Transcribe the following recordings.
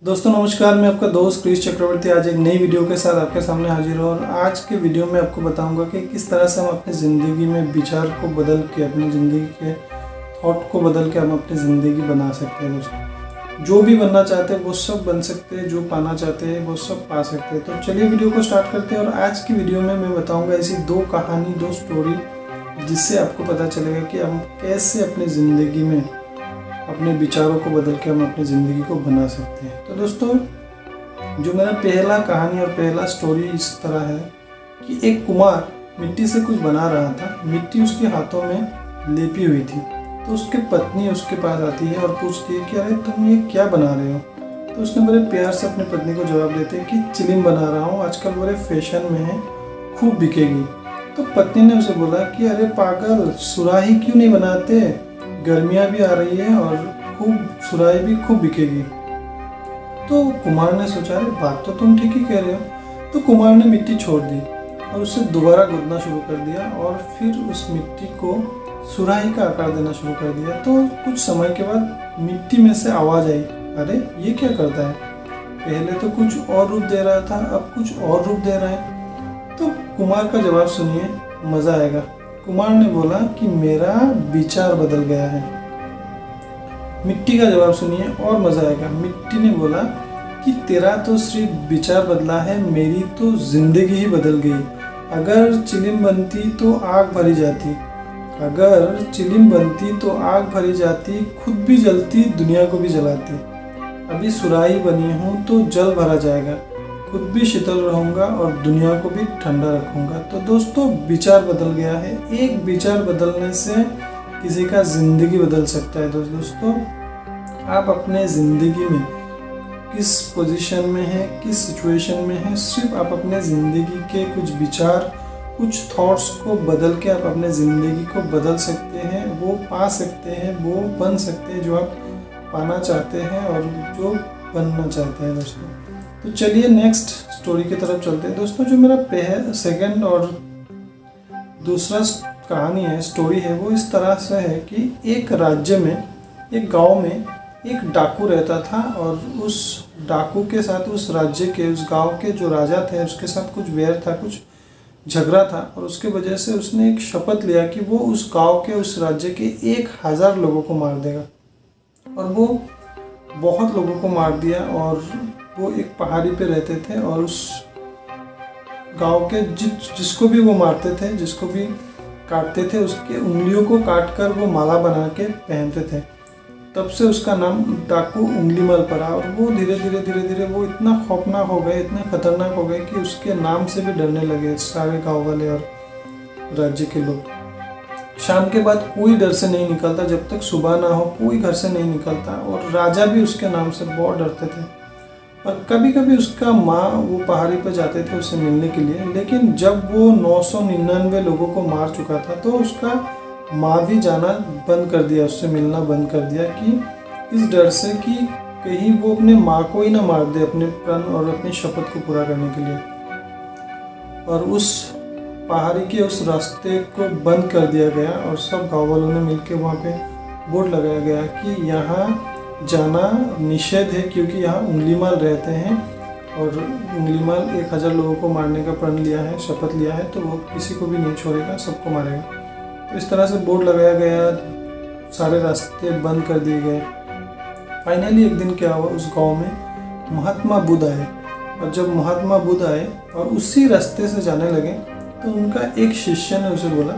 दोस्तों नमस्कार, मैं आपका दोस्त क्रिश चक्रवर्ती आज एक नई वीडियो के साथ आपके सामने हाजिर हूँ। और आज के वीडियो में आपको बताऊंगा कि किस तरह से हम अपनी ज़िंदगी में विचार को बदल के, अपनी ज़िंदगी के थॉट को बदल के हम अपनी ज़िंदगी बना सकते हैं। दोस्तों जो भी बनना चाहते हैं वो सब बन सकते हैं, जो पाना चाहते हैं वो सब पा सकते हैं। तो चलिए वीडियो को स्टार्ट करते हैं। और आज की वीडियो में मैं बताऊँगा ऐसी दो कहानी, दो स्टोरी जिससे आपको पता चलेगा कि हम कैसे अपनी ज़िंदगी में अपने विचारों को बदल के हम अपनी ज़िंदगी को बना सकते हैं। तो दोस्तों जो मेरा पहला कहानी और पहला स्टोरी इस तरह है कि एक कुम्हार मिट्टी से कुछ बना रहा था। मिट्टी उसके हाथों में लेपी हुई थी। तो उसकी पत्नी उसके पास आती है और पूछती है कि अरे तुम ये क्या बना रहे हो। तो उसने बड़े प्यार से अपनी पत्नी को जवाब देते हैं कि चिलिम बना रहा हूँ, आजकल बड़े फैशन में है, खूब बिकेगी। तो पत्नी ने उसे बोला कि अरे पागल, सुराही क्यों नहीं बनाते, गर्मियाँ भी आ रही है और सुराही भी खूब बिकेगी। तो कुमार ने सोचा अरे बात तो तुम ठीक ही कह रहे हो। तो कुमार ने मिट्टी छोड़ दी और उसे दोबारा गूंथना शुरू कर दिया और फिर उस मिट्टी को सुराही का आकार देना शुरू कर दिया। तो कुछ समय के बाद मिट्टी में से आवाज़ आई, अरे ये क्या करता है, पहले तो कुछ और रूप दे रहा था, अब कुछ और रूप दे रहा है। तो कुमार का जवाब सुनिए, मज़ा आएगा। कुमार ने बोला कि मेरा विचार बदल गया है। मिट्टी का जवाब सुनिए और मज़ा आएगा। मिट्टी ने बोला कि तेरा तो सिर्फ विचार बदला है, मेरी तो ज़िंदगी ही बदल गई। अगर चिलिम बनती तो आग भरी जाती, अगर चिलिम बनती तो आग भरी जाती, खुद भी जलती, दुनिया को भी जलाती। अभी सुराही बनी हूँ तो जल भरा जाएगा, खुद भी शीतल रहूँगा और दुनिया को भी ठंडा रखूँगा। तो दोस्तों विचार बदल गया है। एक विचार बदलने से किसी का ज़िंदगी बदल सकता है। दोस्तों आप अपने ज़िंदगी में किस पोजीशन में हैं, किस सिचुएशन में हैं, सिर्फ आप अपने ज़िंदगी के कुछ विचार, कुछ थॉट्स को बदल के आप अपने ज़िंदगी को बदल सकते हैं, वो पा सकते हैं, वो बन सकते हैं जो आप पाना चाहते हैं और जो बनना चाहते हैं। दोस्तों तो चलिए नेक्स्ट स्टोरी की तरफ चलते हैं। दोस्तों जो मेरा सेकंड और दूसरा कहानी है, स्टोरी है, वो इस तरह से है कि एक राज्य में, एक गांव में एक डाकू रहता था। और उस डाकू के साथ उस राज्य के, उस गांव के जो राजा थे, उसके साथ कुछ वैर था, कुछ झगड़ा था। और उसके वजह से उसने एक शपथ लिया कि वो उस गांव के, उस राज्य के 1000 लोगों को मार देगा। और वो बहुत लोगों को मार दिया। और वो एक पहाड़ी पे रहते थे और उस गांव के जिसको भी वो मारते थे, जिसको भी काटते थे, उसके उंगलियों को काट कर वो माला बना के पहनते थे। तब से उसका नाम डाकू उंगलीमल पड़ा। और वो धीरे धीरे वो इतना खौफनाक हो गए, इतना खतरनाक हो गए कि उसके नाम से भी डरने लगे सारे गाँव वाले और राज्य के लोग। शाम के बाद कोई डर से नहीं निकलता, जब तक सुबह ना हो कोई घर से नहीं निकलता। और राजा भी उसके नाम से बहुत डरते थे। और कभी कभी उसका माँ वो पहाड़ी पर जाते थे उसे मिलने के लिए। लेकिन जब वो 999 लोगों को मार चुका था तो उसका माँ भी जाना बंद कर दिया, उससे मिलना बंद कर दिया, कि इस डर से कि कहीं वो अपने माँ को ही ना मार दे अपने प्रण और अपनी शपथ को पूरा करने के लिए। और उस पहाड़ी के उस रास्ते को बंद कर दिया गया और सब गाँव वालों ने मिलकर वहाँ पे बोर्ड लगाया गया कि यहाँ जाना निषेध है, क्योंकि यहाँ उंगलीमाल रहते हैं। और उंगलीमाल 1000 लोगों को मारने का प्रण लिया है, शपथ लिया है, तो वो किसी को भी नहीं छोड़ेगा, सबको मारेगा। तो इस तरह से बोर्ड लगाया गया, सारे रास्ते बंद कर दिए गए। फाइनली एक दिन क्या हुआ, उस गांव में महात्मा बुद्ध आए। और जब महात्मा बुद्ध आए और उसी रास्ते से जाने लगे तो उनका एक शिष्य ने उसे बोला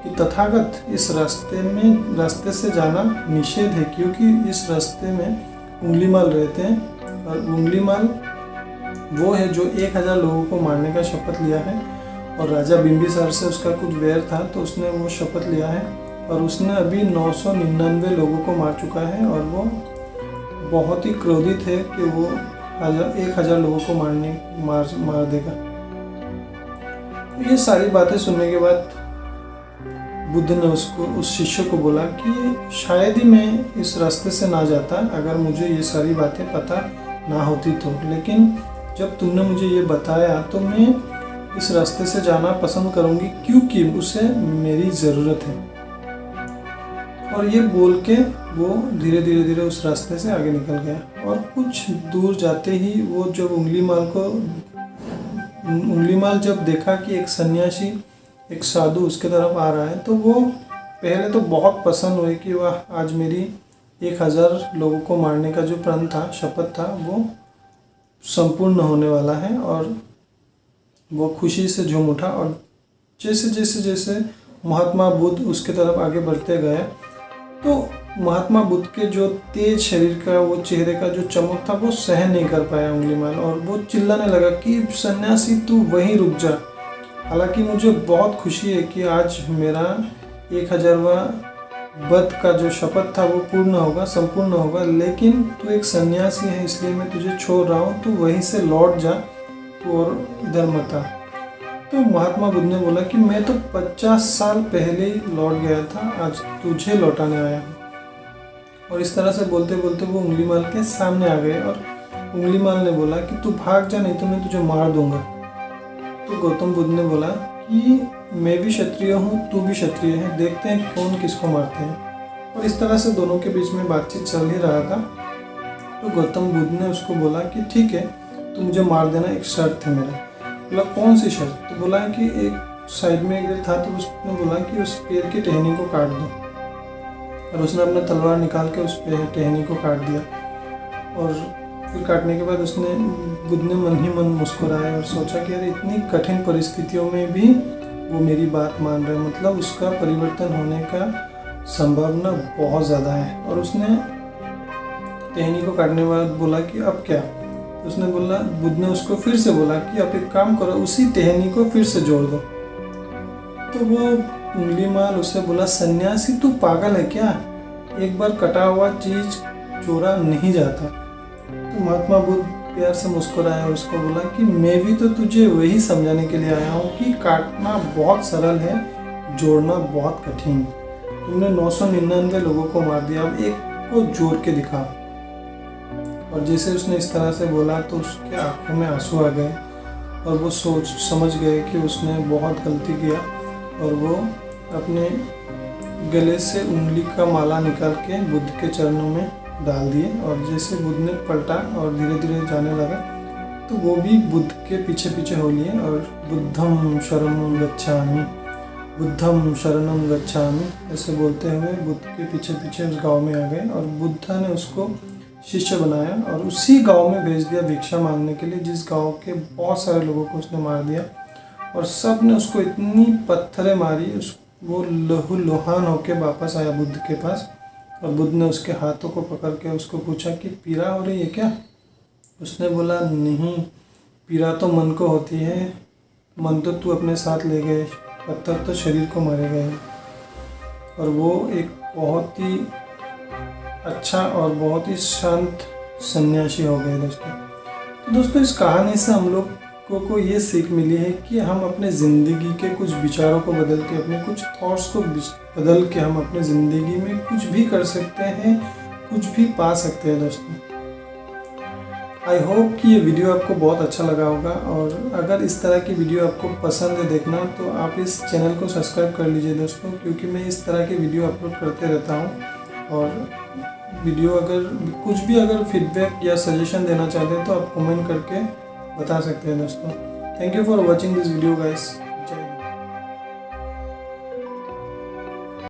कि तथागत, इस रास्ते से जाना निषेध है, क्योंकि इस रास्ते में उंगलीमाल रहते हैं। और उंगलीमाल वो है जो 1000 लोगों को मारने का शपथ लिया है। और राजा बिंबिसार से उसका कुछ वैर था, तो उसने वो शपथ लिया है। और उसने अभी 999 लोगों को मार चुका है। और वो बहुत ही क्रोधित है कि वो 1000 लोगों को मार देगा। ये सारी बातें सुनने के बाद बुद्ध ने उस शिष्य को बोला कि शायद ही मैं इस रास्ते से ना जाता अगर मुझे ये सारी बातें पता ना होती तो। लेकिन जब तुमने मुझे ये बताया तो मैं इस रास्ते से जाना पसंद करूंगी, क्योंकि उसे मेरी ज़रूरत है। और ये बोल के वो धीरे धीरे उस रास्ते से आगे निकल गया। और कुछ दूर जाते ही वो जब उंगलीमाल जब देखा कि एक सन्यासी, एक साधु उसके तरफ आ रहा है, तो वो पहले तो बहुत प्रसन्न हुए कि वाह, आज मेरी 1000 लोगों को मारने का जो प्रण था, शपथ था, वो संपूर्ण होने वाला है। और वो खुशी से झूम उठा। और जैसे महात्मा बुद्ध उसके तरफ आगे बढ़ते गए, तो महात्मा बुद्ध के जो तेज शरीर का, वो चेहरे का जो चमक था, वो सहन नहीं कर पाया उंगलीमाल, और वो चिल्लाने लगा कि सन्यासी तू वहीं रुक जा। हालांकि मुझे बहुत खुशी है कि आज मेरा 1000वां व्रत का जो शपथ था वो संपूर्ण होगा, लेकिन तू एक सन्यासी है, इसलिए मैं तुझे छोड़ रहा हूँ, तू वहीं से लौट जा, तू और इधर मत आ। तो महात्मा बुद्ध ने बोला कि मैं तो 50 साल पहले ही लौट गया था, आज तुझे लौटाने आया हूँ। और इस तरह से बोलते बोलते वो उंगलीमाल के सामने आ गए, और उंगलीमाल ने बोला कि तू भाग जा, नहीं तो मैं तुझे मार दूंगा। तो गौतम बुद्ध ने बोला कि मैं भी क्षत्रिय हूँ, तू भी क्षत्रिय है, देखते हैं कौन किसको मारते हैं। और इस तरह से दोनों के बीच में बातचीत चल ही रहा था। तो गौतम बुद्ध ने उसको बोला कि ठीक है, तू मुझे मार देना, एक शर्त है मेरा। बोला कौन सी शर्त? तो बोला कि एक साइड में एक था, तो उसने बोला कि उस पेड़ की टहनी को काट दो। और उसने अपना तलवार निकाल के उस टहनी को काट दिया। और फिर काटने के बाद बुद्ध ने मन ही मन मुस्कुराया और सोचा कि यार, इतनी कठिन परिस्थितियों में भी वो मेरी बात मान रहे, मतलब उसका परिवर्तन होने का संभावना बहुत ज़्यादा है। और उसने टहनी को काटने के बाद बोला कि अब क्या? उसने बोला, बुद्ध ने उसको फिर से बोला कि आप एक काम करो, उसी टहनी को फिर से जोड़ दो। तो वो उंगलीमाल उससे बोला, सन्यासी तू पागल है क्या? एक बार कटा हुआ चीज चोरा नहीं जाता। तो महात्मा बुद्ध प्यार से मुस्कुराया और उसको बोला कि मैं भी तो तुझे वही समझाने के लिए आया हूँ कि काटना बहुत सरल है, जोड़ना बहुत कठिन। तुमने 999 लोगों को मार दिया, अब एक को जोड़ के दिखा। और जैसे उसने इस तरह से बोला तो उसके आंखों में आंसू आ गए, और वो समझ गए कि उसने बहुत गलती किया। और वो अपने गले से उंगली का माला निकाल के बुद्ध के चरणों में डाल दिए। और जैसे बुद्ध ने पलटा और धीरे धीरे जाने लगा, तो वो भी बुद्ध के पीछे पीछे हो लिए, और बुद्धम शरणं गच्छामि, बुद्धम शरणं गच्छामि ऐसे बोलते हुए बुद्ध के पीछे पीछे उस गांव में आ गए। और बुद्ध ने उसको शिष्य बनाया और उसी गांव में भेज दिया भिक्षा मांगने के लिए, जिस गांव के बहुत सारे लोगों को उसने मार दिया। और सब ने उसको इतनी पत्थरें मारी, वो लहूलुहान होकर वापस आया बुद्ध के पास। और बुद्ध ने उसके हाथों को पकड़ के उसको पूछा कि पीड़ा हो रही है क्या? उसने बोला, नहीं, पीड़ा तो मन को होती है, मन तो तू अपने साथ ले गए, पत्थर तो शरीर को मारे गए। और वो एक बहुत ही अच्छा और बहुत ही शांत सन्यासी हो गए दोस्तों। तो दोस्तों, इस कहानी से हम लोग को ये सीख मिली है कि हम अपने ज़िंदगी के कुछ विचारों को बदल के, अपने कुछ थॉट्स को बदल के हम अपने ज़िंदगी में कुछ भी कर सकते हैं, कुछ भी पा सकते हैं दोस्तों। आई होप कि ये वीडियो आपको बहुत अच्छा लगा होगा। और अगर इस तरह की वीडियो आपको पसंद है देखना, तो आप इस चैनल को सब्सक्राइब कर लीजिए दोस्तों, क्योंकि मैं इस तरह के वीडियो अपलोड करते रहता हूँ। और वीडियो अगर फीडबैक या सजेशन देना चाहते हैं तो आप कमेंट करके बता सकते हैं दोस्तों। Thank you for watching this video guys.